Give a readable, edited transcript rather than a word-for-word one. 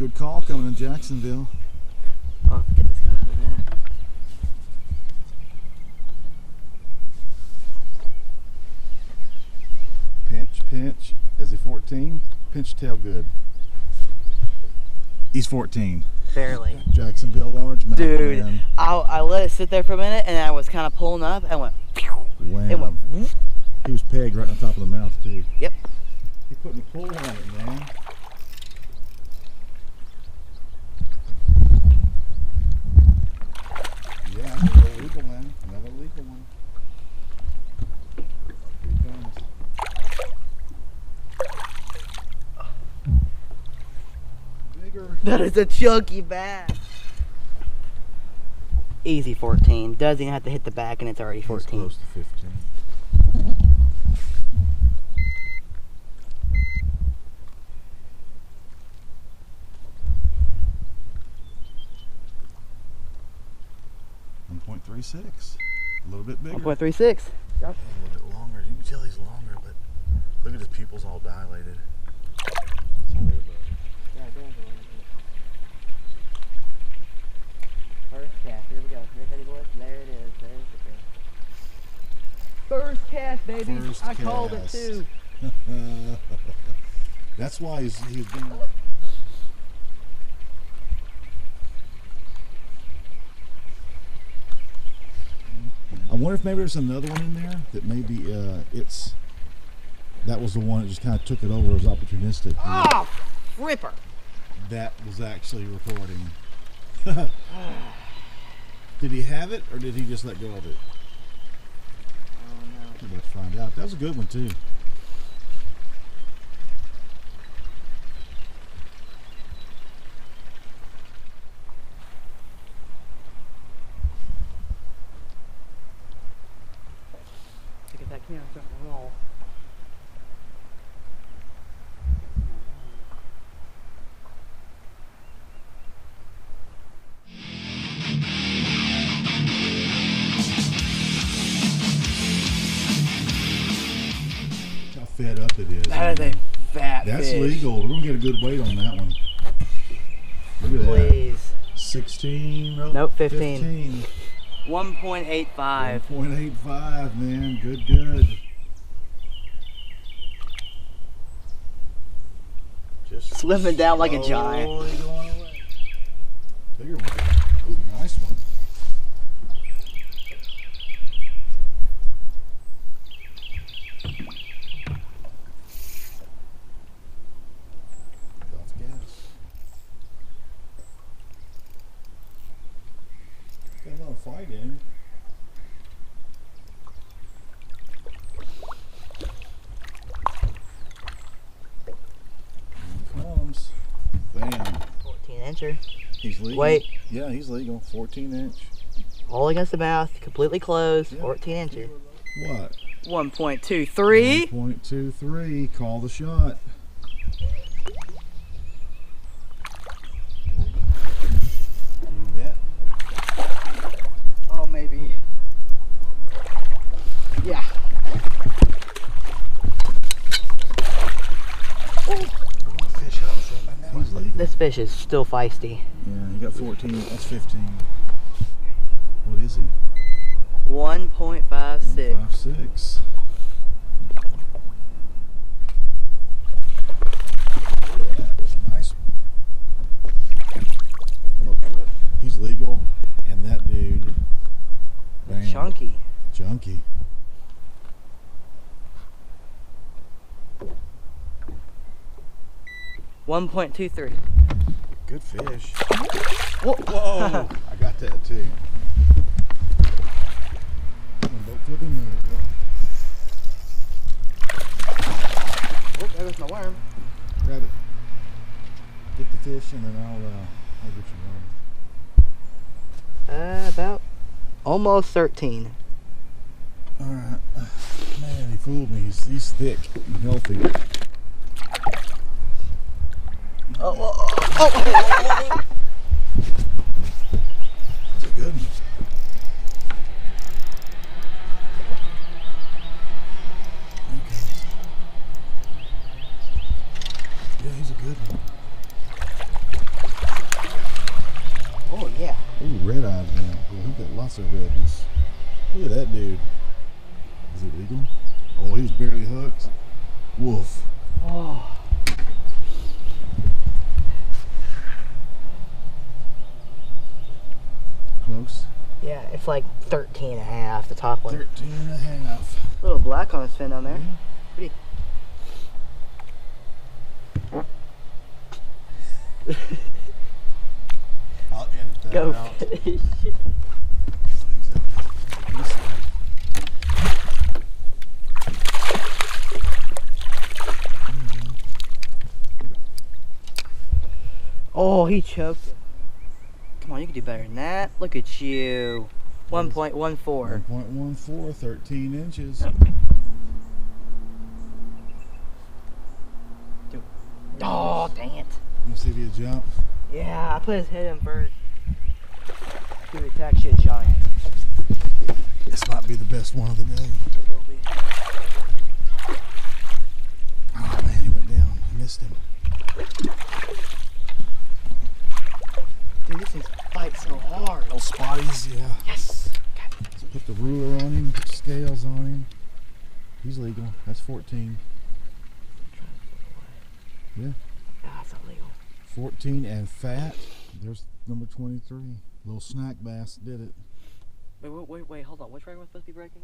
good call coming in Jacksonville. I'll have to get this guy out of that. Pinch. Is he 14? Pinch tail good. He's 14. Barely. Jacksonville largemouth. Dude, Man. I let it sit there for a minute, and I was kind of pulling up, and went. Wham. It went. Whoop. He was pegged right on top of the mouth too. Yep. He putting a pull on it, man. Yeah, another legal one. Another legal one. Here he comes. Bigger. That is a chunky bass. Easy 14. Doesn't even have to hit the back, and it's already 14. He's close to 15. .36, a little bit bigger. 1.36. A little bit longer. You can tell he's longer, but look at his pupils all dilated. First cast. Here we go. Here, ready, boys? There it is. There's the fish. First cast, baby. First I called it cast. too. That's why he's doing. I wonder if maybe there's another one in there that maybe that was the one that just kind of took it over as opportunistic. Oh, ripper. That was actually recording. Did he have it or did he just let go of it? Oh no. We'll have to find out. That was a good one too. Look at that camera starting to roll. How fed up it is. That is a fat That's fish. legal. We're gonna get a good weight on that one. Look at that. Please. 16. Nope, 15. 1.85. 1.85, man. Good. Just Slimming down like a giant. slowly going away. Bigger one. Ooh, nice one. Off gas. Got a lot of fight in him. Here he comes. Bam. 14 incher. He's legal. Wait. Yeah, he's legal. 14 inch. All against the mouth, completely closed. Yeah. 14 incher. What? 1.23. 1.23. Call the shot. You bet. Oh, maybe. Yeah. Fish up from that. He's legal. This fish is still feisty. Yeah, he got 14. That's 15. What is he? 1.56. 5'6". Look at that. That's a nice one. Look at it. He's legal. And that dude. Bam. Chunky. Junkie. $1.23. Good fish. Whoa. Whoa! I got that too. Boat flipping. There we go. Oh, there goes my worm. Grab it. Get the fish and then I'll get your worm. About almost 13. Alright. Man, he fooled me. He's thick and healthy. Oh. That's a good one. Okay. Yeah, he's a good one. ounce of redness. Look at that dude. Is it legal? Oh, he's barely hooked. Woof. Oh. Close. Yeah, it's like 13 and a half, the top one. 13 and a half. A little black on his fin down there. Pretty. I'll edit that Go out. fish. Oh, he choked it. Come on, you can do better than that. Look at you. 1.14. 1.14, 13 inches. Oh, dang it. You see if he jump? Yeah, I put his head in first. He was actually a giant. This might be the best one of the day. It will be. Oh man, he went down. I missed him. Dude, these things fight so hard. Little spotties, yeah. Yes. Let's put the ruler on him, put the scales on him. He's legal. That's 14. Yeah. That's illegal. 14 and fat. There's number 23. Little snack bass did it. Wait, hold on. Which dragon was supposed to be breaking?